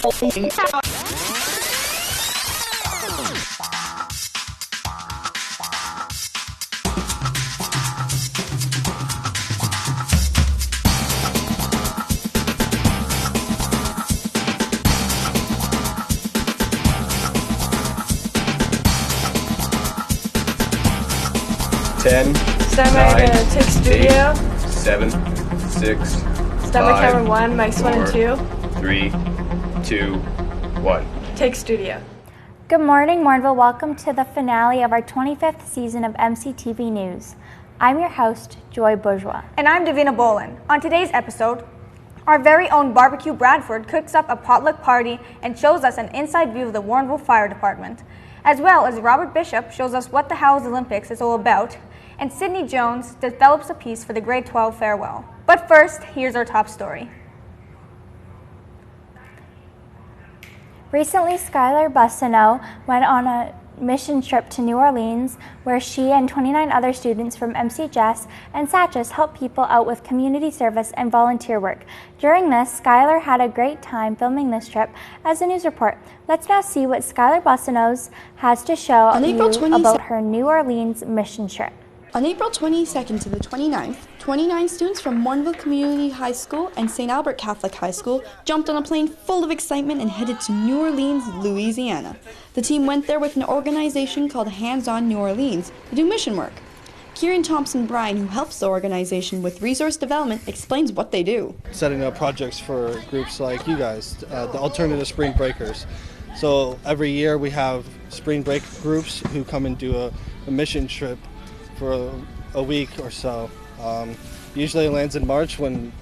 Ten, Stand by to take studio. 7, 6, Stand by camera 1, mics 1 and 2. 3, 2, 1. Take studio. Good morning, Morinville. Welcome to the finale of our 25th season of MCTV News. I'm your host, Joy Bourgeois. And I'm Davina Bolen. On today's episode, our very own Barbecue Bradford cooks up a potluck party and shows us an inside view of the Morinville Fire Department, as well as Robert Bishop shows us what the Howls Olympics is all about, and Sydney Jones develops a piece for the grade 12 farewell. But first, here's our top story. Recently, Skylar Boissonnault went on a mission trip to New Orleans, where she and 29 other students from MCTV and SACHES helped people out with community service and volunteer work. During this, Skylar had a great time filming this trip as a news report. Let's now see what Skylar Boissonnault has to show you about her New Orleans mission trip. On April 22nd to the 29th, 29 students from Morinville Community High School and St. Albert Catholic High School jumped on a plane full of excitement and headed to New Orleans, Louisiana. The team went there with an organization called Hands On New Orleans to do mission work. Kieran Thompson-Bryan, who helps the organization with resource development, explains what they do. Setting up projects for groups like you guys, the alternative spring breakers. So every year we have spring break groups who come and do a mission trip for a week or so. Usually it lands in March when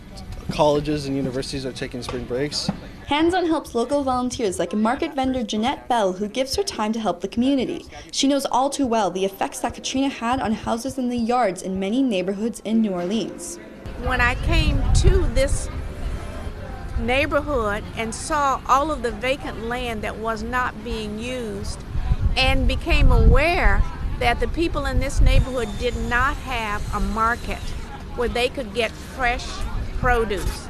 colleges and universities are taking spring breaks. Hands On helps local volunteers like market vendor Jeanette Bell, who gives her time to help the community. She knows all too well the effects that Katrina had on houses in the yards in many neighborhoods in New Orleans. When I came to this neighborhood and saw all of the vacant land that was not being used and became aware that the people in this neighborhood did not have a market where they could get fresh produce,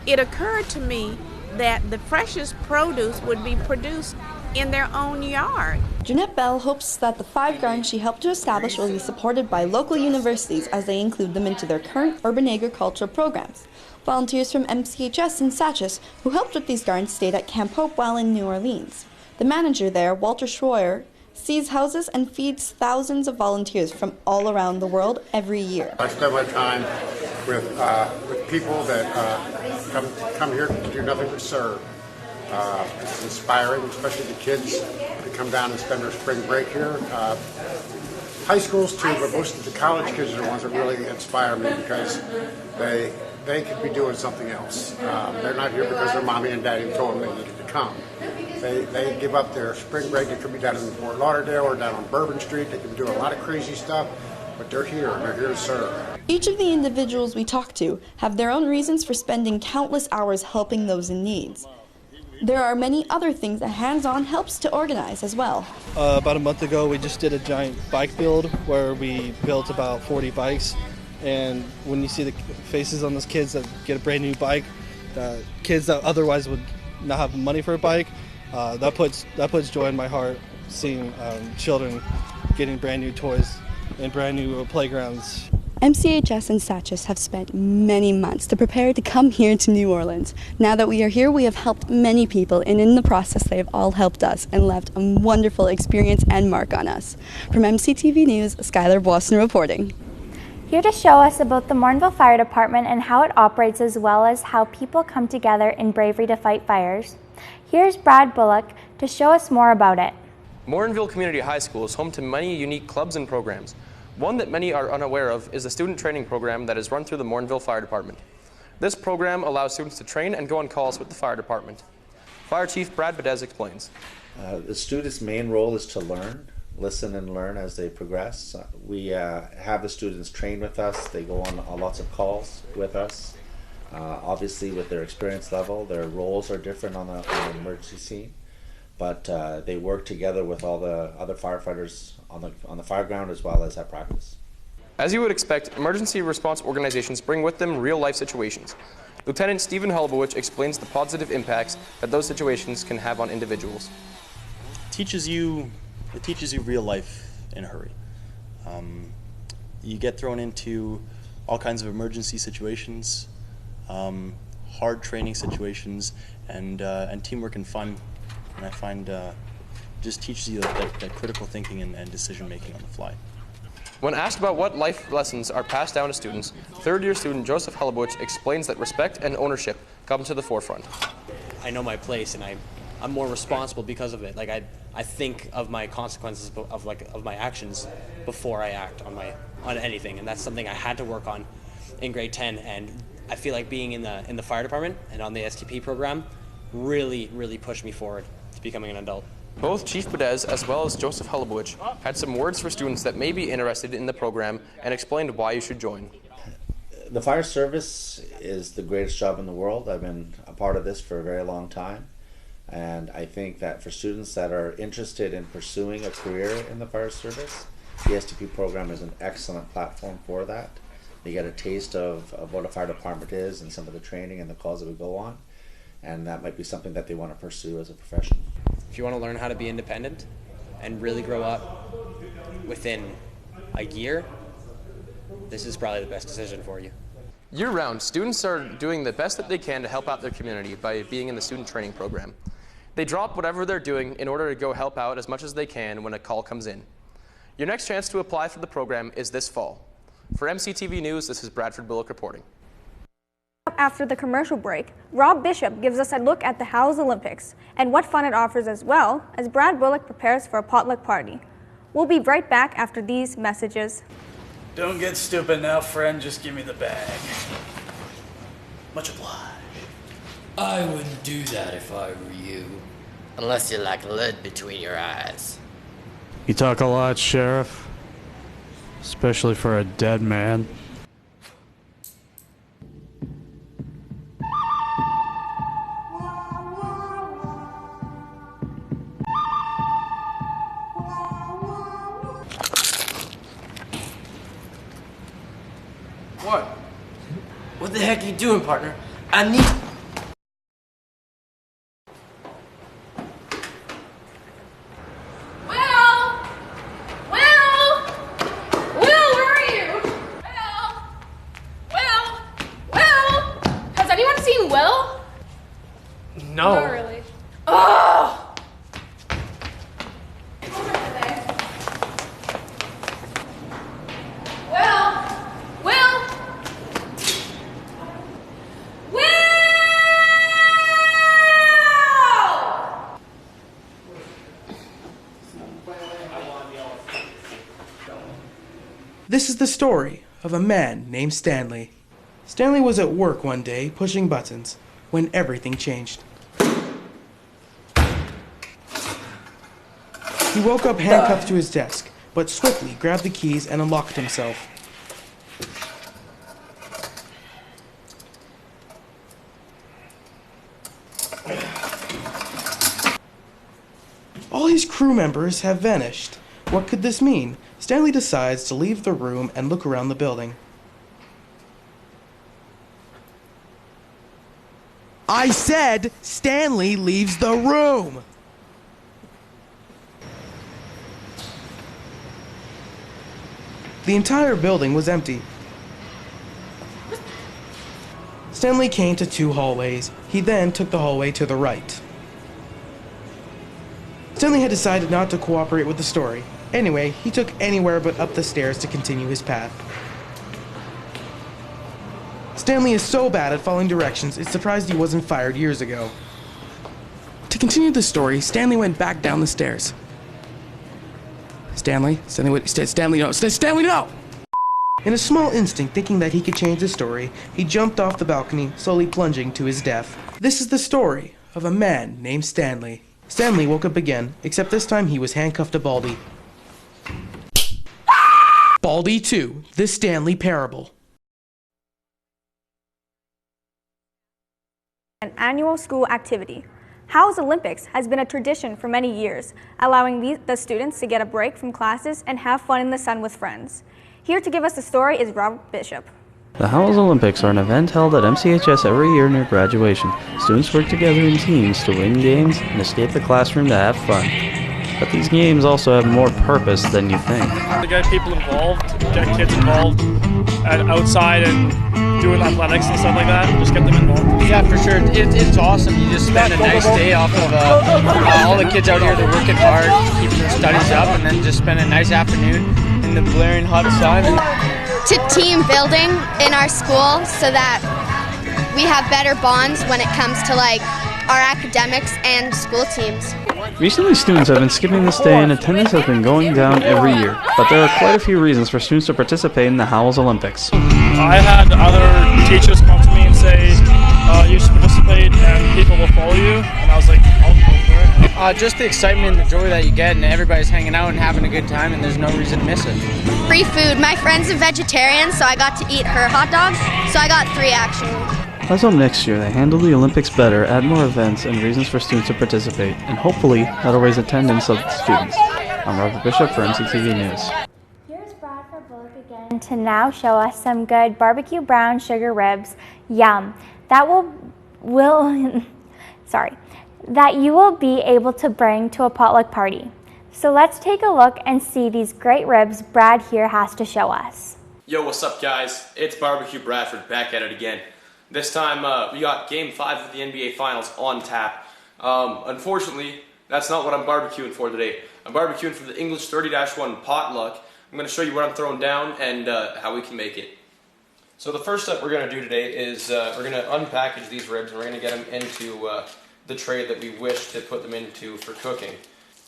it occurred to me that the freshest produce would be produced in their own yard. Jeanette Bell hopes that the 5 gardens she helped to establish will be supported by local universities as they include them into their current urban agriculture programs. Volunteers from MCHS and SACHES who helped with these gardens stayed at Camp Hope while in New Orleans. The manager there, Walter Schroyer, sees houses and feeds thousands of volunteers from all around the world every year. I spend my time with people that come here to do nothing but serve. It's inspiring, especially the kids that come down and spend their spring break here. High schools too, but most of the college kids are the ones that really inspire me because they could be doing something else. They're not here because their mommy and daddy told them they needed to come. They give up their spring break. They could be down in Fort Lauderdale or down on Bourbon Street. They could be doing a lot of crazy stuff, but they're here and they're here to serve. Each of the individuals we talk to have their own reasons for spending countless hours helping those in need. There are many other things that Hands On helps to organize as well. About a month ago, we just did a giant bike build where we built about 40 bikes. And when you see the faces on those kids that get a brand new bike, kids that otherwise would not have money for a bike, that puts joy in my heart, seeing children getting brand new toys and brand new playgrounds. MCHS and SACHES have spent many months to prepare to come here to New Orleans. Now that we are here, we have helped many people, and in the process they have all helped us and left a wonderful experience and mark on us. From MCTV News, Skylar Boissonnault reporting. Here to show us about the Morinville Fire Department and how it operates, as well as how people come together in bravery to fight fires, here's Brad Bullock to show us more about it. Morinville Community High School is home to many unique clubs and programs. One that many are unaware of is the student training program that is run through the Morinville Fire Department. This program allows students to train and go on calls with the fire department. Fire Chief Brad Bedez explains. The students' main role is to learn, listen and learn as they progress. We have the students train with us. They go on lots of calls with us. Obviously, with their experience level, their roles are different on the emergency scene, but they work together with all the other firefighters on the fire ground as well as at practice. As you would expect, emergency response organizations bring with them real-life situations. Lieutenant Stephen Holubowicz explains the positive impacts that those situations can have on individuals. It teaches you real life in a hurry. You get thrown into all kinds of emergency situations, hard training situations, and teamwork and fun. And I find just teaches you that critical thinking and decision making on the fly. When asked about what life lessons are passed down to students, third-year student Joseph Holubowicz explains that respect and ownership come to the forefront. I know my place, and I'm more responsible because of it. Like I think of my consequences of my actions before I act on anything, and that's something I had to work on in grade 10. And I feel like being in the fire department and on the STP program really pushed me forward to becoming an adult. Both Chief Bodez as well as Joseph Holubowicz had some words for students that may be interested in the program and explained why you should join. The fire service is the greatest job in the world. I've been a part of this for a very long time, and I think that for students that are interested in pursuing a career in the fire service, the STP program is an excellent platform for that. You get a taste of what a fire department is and some of the training and the calls that we go on, and that might be something that they want to pursue as a profession. If you want to learn how to be independent and really grow up within a year, this is probably the best decision for you. Year-round, students are doing the best that they can to help out their community by being in the student training program. They drop whatever they're doing in order to go help out as much as they can when a call comes in. Your next chance to apply for the program is this fall. For MCTV News, this is Bradford Bullock reporting. After the commercial break, Rob Bishop gives us a look at the Howls Olympics and what fun it offers, as well as Brad Bullock prepares for a potluck party. We'll be right back after these messages. Don't get stupid now, friend. Just give me the bag. Much obliged. I wouldn't do that if I were you. Unless you like lead between your eyes. You talk a lot, Sheriff. Especially for a dead man. What? What the heck are you doing, partner? I need... No. Not really. Oh! This is the story of a man named Stanley. Stanley was at work one day pushing buttons when everything changed. He woke up handcuffed to his desk, but swiftly grabbed the keys and unlocked himself. All his crew members have vanished. What could this mean? Stanley decides to leave the room and look around the building. I said Stanley leaves the room! The entire building was empty. Stanley came to two hallways. He then took the hallway to the right. Stanley had decided not to cooperate with the story. Anyway, he took anywhere but up the stairs to continue his path. Stanley is so bad at following directions, it's surprised he wasn't fired years ago. To continue the story, Stanley went back down the stairs. Stanley, no! In a small instinct, thinking that he could change the story, he jumped off the balcony, slowly plunging to his death. This is the story of a man named Stanley. Stanley woke up again, except this time he was handcuffed to Baldy. Baldy 2, The Stanley Parable. An annual school activity. Howls Olympics has been a tradition for many years, allowing the students to get a break from classes and have fun in the sun with friends. Here to give us the story is Robert Bishop. The Howls Olympics are an event held at MCHS every year near graduation. Students work together in teams to win games and escape the classroom to have fun. But these games also have more purpose than you think. To get people involved, get kids involved and outside and doing athletics and stuff like that, just get them involved. Yeah, for sure. It's awesome. You just spend a nice day off of all the kids out here. They're working hard, keeping their studies up, and then just spend a nice afternoon in the blaring hot sun. To team building in our school so that we have better bonds when it comes to like our academics and school teams. Recently, students have been skipping this day and attendance has been going down every year, but there are quite a few reasons for students to participate in the Howls Olympics. I had other teachers come to me and say, you should participate and people will follow you, and I was like, I'll go for it. Just the excitement and the joy that you get, and everybody's hanging out and having a good time, and there's no reason to miss it. Free food. My friend's a vegetarian, so I got to eat her hot dogs, so I got 3 actually. Let's hope next year they handle the Olympics better, add more events and reasons for students to participate, and hopefully that'll raise attendance of the students. I'm Robert Bishop for MCTV News. Here's Bradford Bullock again to now show us some good barbecue brown sugar ribs. Yum. That that you will be able to bring to a potluck party. So let's take a look and see these great ribs Brad here has to show us. Yo, what's up guys? It's Barbecue Bradford back at it again. This time we got Game 5 of the NBA Finals on tap. Unfortunately, that's not what I'm barbecuing for today. I'm barbecuing for the English 30-1 Potluck. I'm going to show you what I'm throwing down and how we can make it. So the first step we're going to do today is we're going to unpackage these ribs and we're going to get them into the tray that we wish to put them into for cooking.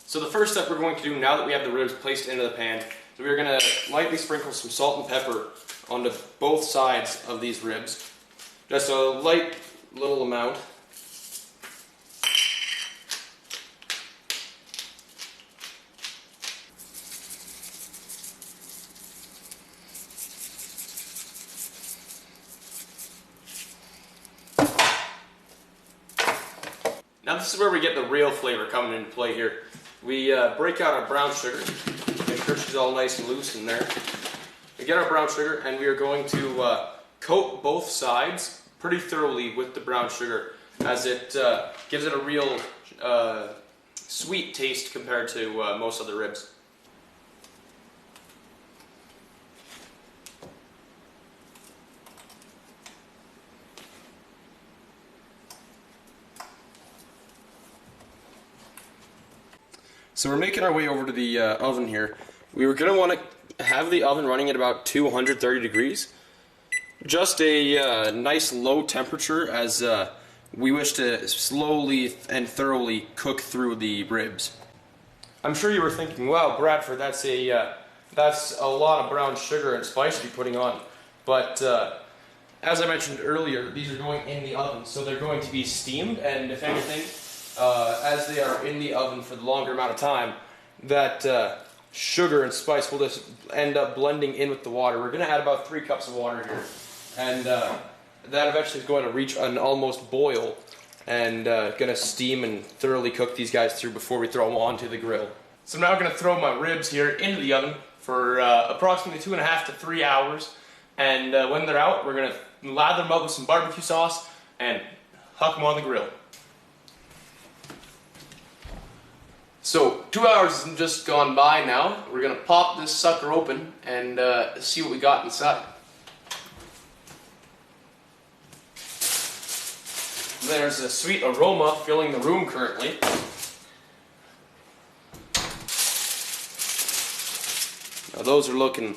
So the first step we're going to do now that we have the ribs placed into the pan, so we're going to lightly sprinkle some salt and pepper onto both sides of these ribs. Just a light little amount. Now this is where we get the real flavor coming into play here. We break out our brown sugar, make sure she's all nice and loose in there. We get our brown sugar and we are going to coat both sides pretty thoroughly with the brown sugar, as it gives it a real sweet taste compared to most other ribs. So we're making our way over to the oven here. We were going to want to have the oven running at about 230 degrees. Just a nice low temperature, as we wish to slowly and thoroughly cook through the ribs. I'm sure you were thinking, wow, Bradford, that's a lot of brown sugar and spice to be putting on. But as I mentioned earlier, these are going in the oven, so they're going to be steamed, and if anything, as they are in the oven for the longer amount of time, that sugar and spice will just end up blending in with the water. We're going to add about 3 cups of water here. And that eventually is going to reach an almost boil and going to steam and thoroughly cook these guys through before we throw them onto the grill. So I'm now going to throw my ribs here into the oven for approximately 2.5 to 3 hours. And when they're out, we're going to lather them up with some barbecue sauce and huck them on the grill. So 2 hours has just gone by now. We're going to pop this sucker open and see what we got inside. There's a sweet aroma filling the room currently. Now those are looking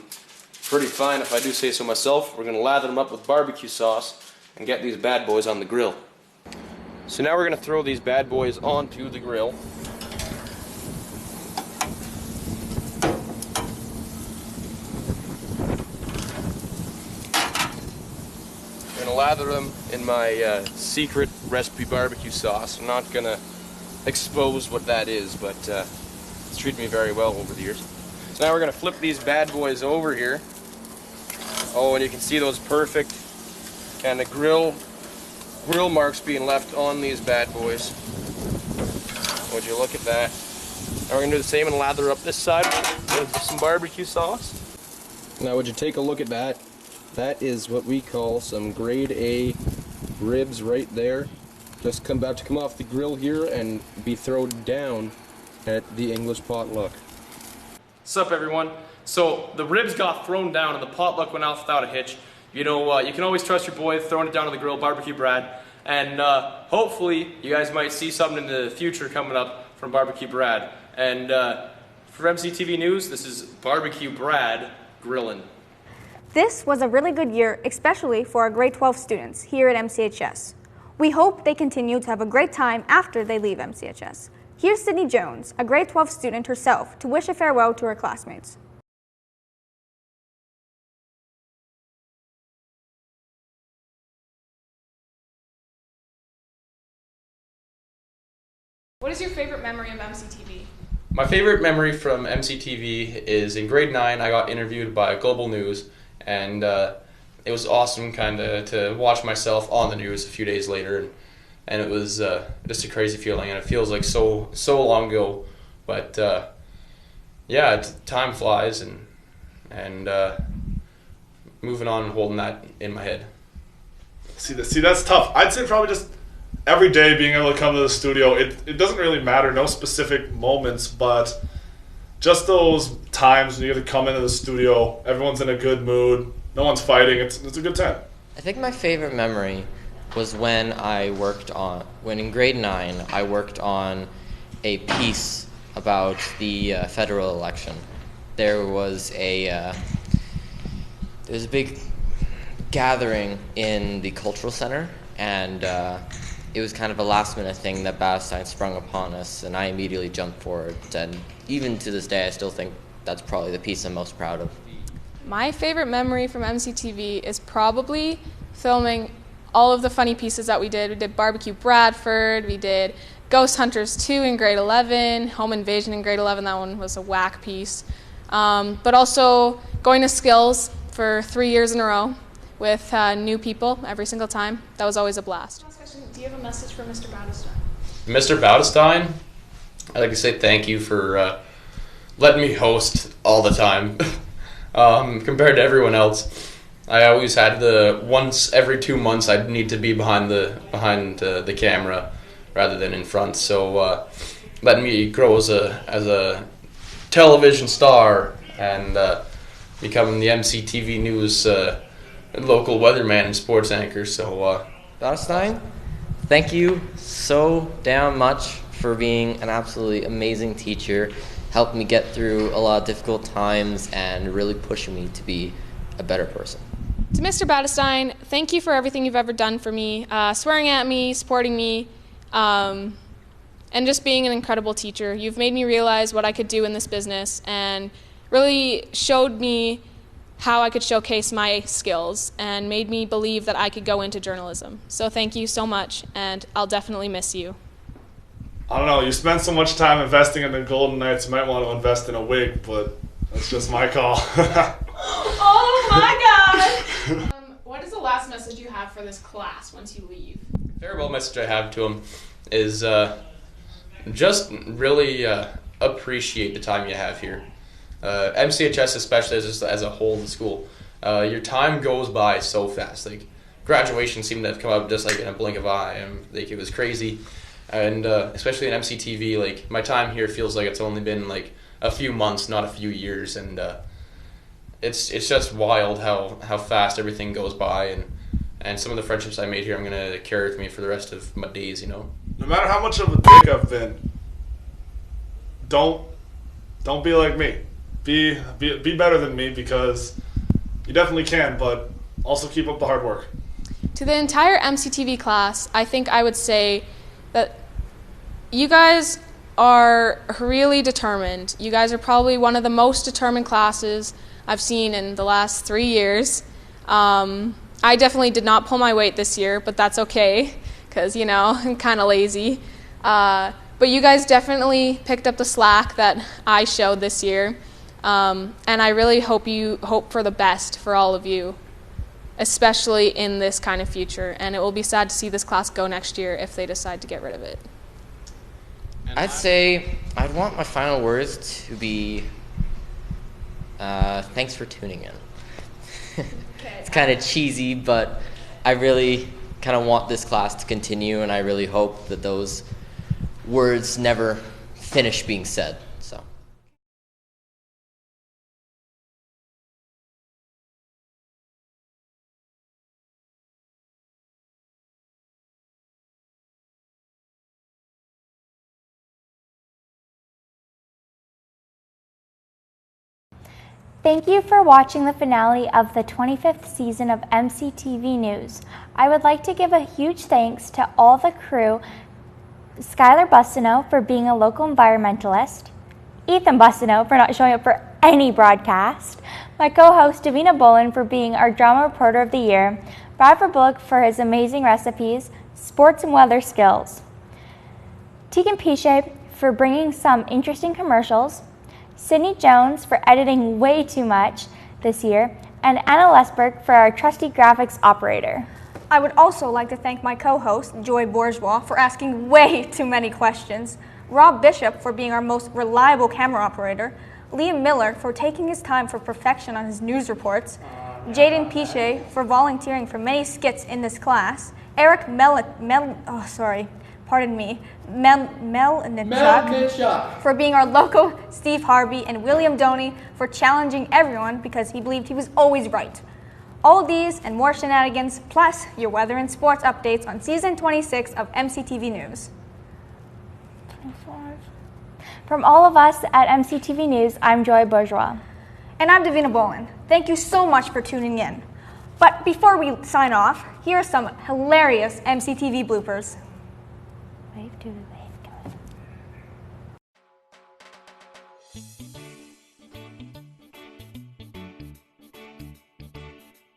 pretty fine, if I do say so myself. We're going to lather them up with barbecue sauce and get these bad boys on the grill. So now we're going to throw these bad boys onto the grill. Lather them in my secret recipe barbecue sauce. I'm not gonna expose what that is, but it's treated me very well over the years. So now we're gonna flip these bad boys over here. Oh, and you can see those perfect kind of grill marks being left on these bad boys. Would you look at that? Now we're gonna do the same and lather up this side with some barbecue sauce. Now would you take a look at that? That is what we call some grade A ribs right there. Just about to come off the grill here and be thrown down at the English potluck. Sup everyone? So the ribs got thrown down and the potluck went off without a hitch. You know, you can always trust your boy throwing it down on the grill, Barbecue Brad. And hopefully you guys might see something in the future coming up from Barbecue Brad. And for MCTV News, this is Barbecue Brad grilling. This was a really good year, especially for our grade 12 students here at MCHS. We hope they continue to have a great time after they leave MCHS. Here's Sydney Jones, a grade 12 student herself, to wish a farewell to her classmates. What is your favorite memory of MCTV? My favorite memory from MCTV is in grade 9, I got interviewed by Global News, and it was awesome kind of to watch myself on the news a few days later, and it was just a crazy feeling, and it feels like so long ago, but yeah, time flies, and moving on and holding that in my head. See, that's tough. I'd say probably just every day being able to come to the studio. It doesn't really matter, no specific moments, but just those times when you get to come into the studio, everyone's in a good mood, no one's fighting, it's a good time. I think my favorite memory was when in grade 9, I worked on a piece about the federal election. There was a big gathering in the cultural center, and it was kind of a last-minute thing that Badestein sprung upon us, and I immediately jumped forward. And even to this day, I still think that's probably the piece I'm most proud of. My favorite memory from MCTV is probably filming all of the funny pieces that we did. We did Barbecue Bradford, we did Ghost Hunters 2 in grade 11, Home Invasion in grade 11, that one was a whack piece. But also going to Skills for 3 years in a row with new people every single time. That was always a blast. Last question, do you have a message for Mr. Badestein? Mr. Badestein, I'd like to say thank you for letting me host all the time. Compared to everyone else, I always had once every 2 months I'd need to be behind the camera rather than in front. So letting me grow as a television star and becoming the MCTV News local weatherman and sports anchor. So Badestein, thank you so damn much for being an absolutely amazing teacher, helped me get through a lot of difficult times and really pushing me to be a better person. To Mr. Badestein, thank you for everything you've ever done for me, swearing at me, supporting me, and just being an incredible teacher. You've made me realize what I could do in this business and really showed me how I could showcase my skills and made me believe that I could go into journalism. So thank you so much, and I'll definitely miss you. I don't know, you spend so much time investing in the Golden Knights, you might want to invest in a wig, but that's just my call. Oh my God! What is the last message you have for this class once you leave? farewell message I have to him is just really appreciate the time you have here. MCHS especially as a whole, the school, your time goes by so fast. Like graduation seemed to have come up just like in a blink of an eye, and like it was crazy. And especially in MCTV, like my time here feels like it's only been like a few months, not a few years, and it's just wild how fast everything goes by, and some of the friendships I made here I'm gonna carry with me for the rest of my days. You know. No matter how much of a dick I've been, don't be like me. Be better than me, because you definitely can, but also keep up the hard work. To the entire MCTV class, I think I would say that you guys are really determined. You guys are probably one of the most determined classes I've seen in the last 3 years. I definitely did not pull my weight this year, but that's okay, because, you know, I'm kind of lazy. But you guys definitely picked up the slack that I showed this year. And I really hope for the best for all of you, especially in this kind of future. And it will be sad to see this class go next year if they decide to get rid of it. I'd say I'd want my final words to be thanks for tuning in. It's kind of cheesy, but I really kind of want this class to continue, and I really hope that those words never finish being said. So. Thank you for watching the finale of the 25th season of MCTV News. I would like to give a huge thanks to all the crew, Skylar Boissonnault for being a local environmentalist, Ethan Boissonnault for not showing up for any broadcast, my co-host Davina Bolen for being our drama reporter of the year, Bradford Bullock for his amazing recipes, sports and weather skills, Tegan Piche for bringing some interesting commercials, Sydney Jones for editing way too much this year, and Anna Lesberg for our trusty graphics operator. I would also like to thank my co-host, Joy Bourgeois, for asking way too many questions, Rob Bishop for being our most reliable camera operator, Liam Miller for taking his time for perfection on his news reports, Jaden Piche for volunteering for many skits in this class, Eric Melnichuk for being our local Steve Harvey, and William Doney for challenging everyone because he believed he was always right. All these and more shenanigans, plus your weather and sports updates on Season 26 of MCTV News. 25. From all of us at MCTV News, I'm Joy Bourgeois. And I'm Davina Bolen. Thank you so much for tuning in. But before we sign off, here are some hilarious MCTV bloopers. Wave to the wave.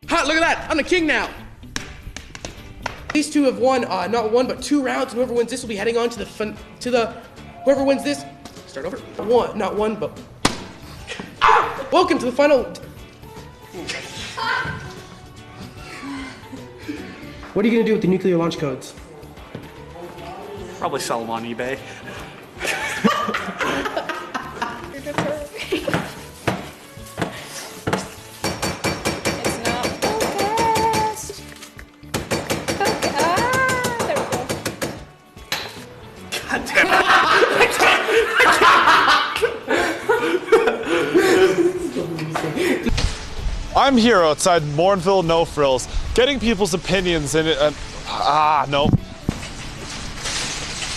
Ha! Look at that! I'm the king now! These two have won, not one, but 2 rounds, and whoever wins this will be heading on to whoever wins this, start over, not one, but, welcome to the final. What are you gonna do with the nuclear launch codes? Probably sell them on eBay. I'm here outside Morinville No Frills, getting people's opinions and no.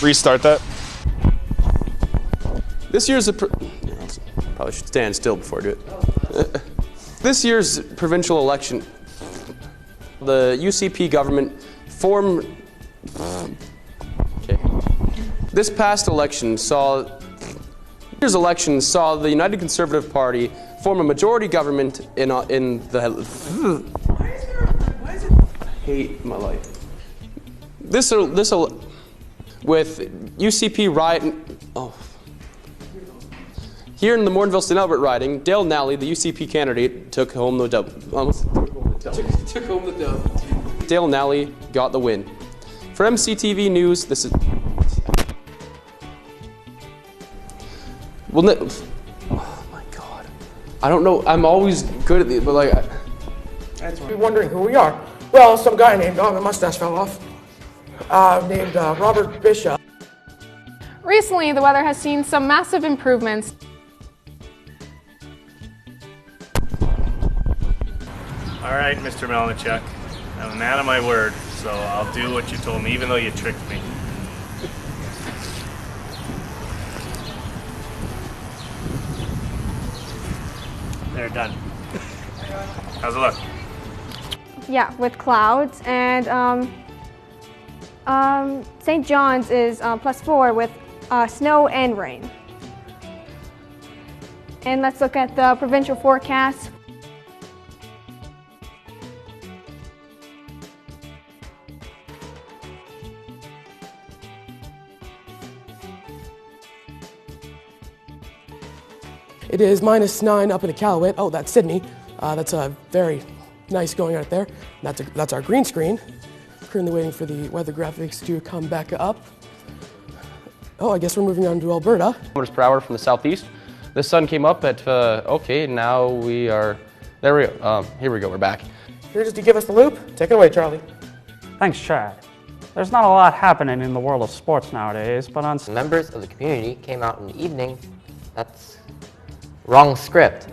Restart that. This year's probably should stand still before I do it. This year's provincial election, the UCP government formed. This past election saw. This year's election saw the United Conservative Party form a majority government in the. I hate my life. This with UCP riding. Here in the Morinville St. Albert riding, Dale Nally, the UCP candidate, took home the dub. Took home the dub. Dale Nally got the win. For MCTV News, this is. Well, oh my God, I don't know. I'm always good at these, but like. You're wondering who we are. Well, some guy named, my mustache fell off, named Robert Bishop. Recently, the weather has seen some massive improvements. All right, Mr. Melnichuk, I'm a man of my word, so I'll do what you told me, even though you tricked me. They're done. How's it look? Yeah, with clouds, and St. John's is +4 with snow and rain. And let's look at the provincial forecast. It is -9 up in Iqaluit. Oh, that's Sydney. That's a very nice going out there. That's our green screen. Currently waiting for the weather graphics to come back up. Oh, I guess we're moving on to Alberta. Kilometers per hour from the southeast. The sun came up at, okay, now we are There we go. Here we go. We're back. Here just to give us the loop. Take it away, Charlie. Thanks, Chad. There's not a lot happening in the world of sports nowadays, but on Members of the community came out in the evening. That's wrong script.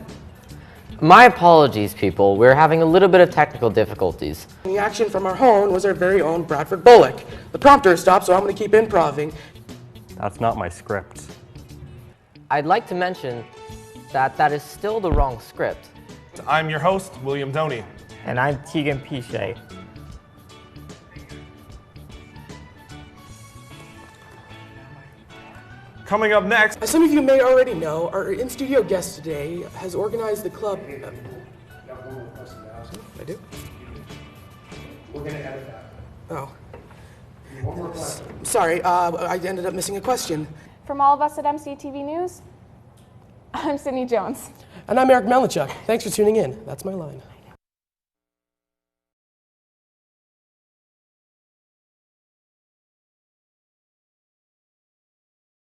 My apologies, people. We're having a little bit of technical difficulties. The action from our home was our very own Bradford Bullock. The prompter stopped, so I'm going to keep improving. That's not my script. I'd like to mention that that is still the wrong script. I'm your host, William Doney. And I'm Tegan Pichet. Coming up next. As some of you may already know, our in-studio guest today has organized the club. I do? We're going to edit that. Oh. Sorry, I ended up missing a question. From all of us at MCTV News, I'm Sydney Jones. And I'm Eric Melichuk. Thanks for tuning in. That's my line.